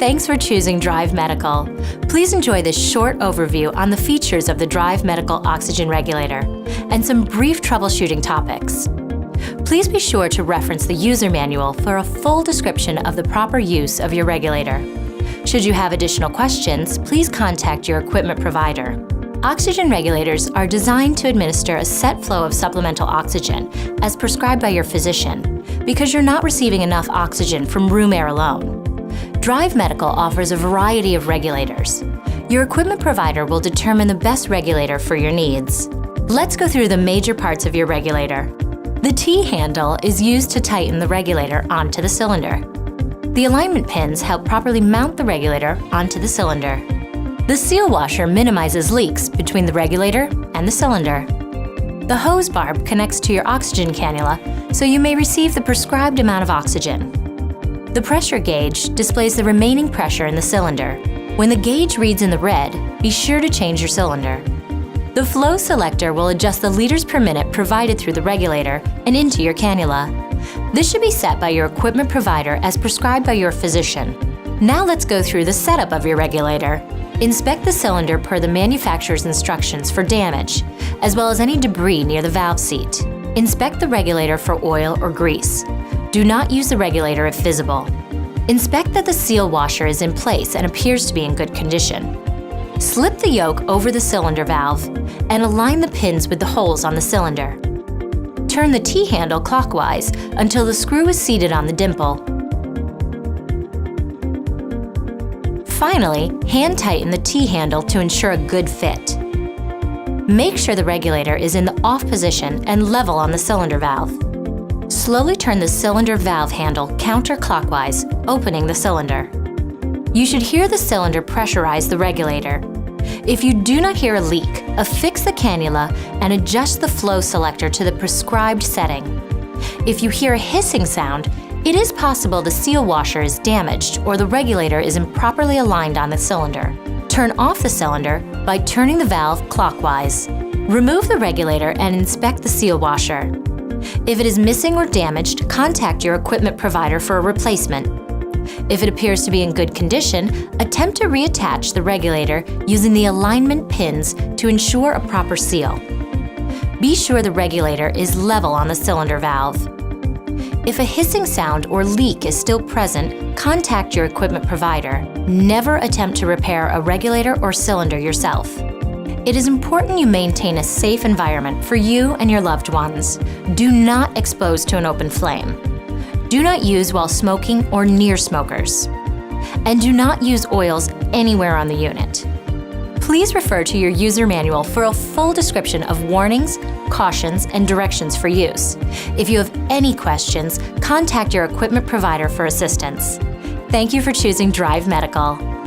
Thanks for choosing Drive Medical. Please enjoy this short overview on the features of the Drive Medical Oxygen Regulator and some brief troubleshooting topics. Please be sure to reference the user manual for a full description of the proper use of your regulator. Should you have additional questions, please contact your equipment provider. Oxygen regulators are designed to administer a set flow of supplemental oxygen as prescribed by your physician because you're not receiving enough oxygen from room air alone. Drive Medical offers a variety of regulators. Your equipment provider will determine the best regulator for your needs. Let's go through the major parts of your regulator. The T-handle is used to tighten the regulator onto the cylinder. The alignment pins help properly mount the regulator onto the cylinder. The seal washer minimizes leaks between the regulator and the cylinder. The hose barb connects to your oxygen cannula so you may receive the prescribed amount of oxygen. The pressure gauge displays the remaining pressure in the cylinder. When the gauge reads in the red, be sure to change your cylinder. The flow selector will adjust the liters per minute provided through the regulator and into your cannula. This should be set by your equipment provider as prescribed by your physician. Now let's go through the setup of your regulator. Inspect the cylinder per the manufacturer's instructions for damage, as well as any debris near the valve seat. Inspect the regulator for oil or grease. Do not use the regulator if visible. Inspect that the seal washer is in place and appears to be in good condition. Slip the yoke over the cylinder valve and align the pins with the holes on the cylinder. Turn the T-handle clockwise until the screw is seated on the dimple. Finally, hand tighten the T-handle to ensure a good fit. Make sure the regulator is in the off position and level on the cylinder valve. Slowly turn the cylinder valve handle counterclockwise, opening the cylinder. You should hear the cylinder pressurize the regulator. If you do not hear a leak, affix the cannula and adjust the flow selector to the prescribed setting. If you hear a hissing sound, it is possible the seal washer is damaged or the regulator is improperly aligned on the cylinder. Turn off the cylinder by turning the valve clockwise. Remove the regulator and inspect the seal washer. If it is missing or damaged, contact your equipment provider for a replacement. If it appears to be in good condition, attempt to reattach the regulator using the alignment pins to ensure a proper seal. Be sure the regulator is level on the cylinder valve. If a hissing sound or leak is still present, contact your equipment provider. Never attempt to repair a regulator or cylinder yourself. It is important you maintain a safe environment for you and your loved ones. Do not expose to an open flame. Do not use while smoking or near smokers. And do not use oils anywhere on the unit. Please refer to your user manual for a full description of warnings, cautions, and directions for use. If you have any questions, contact your equipment provider for assistance. Thank you for choosing Drive Medical.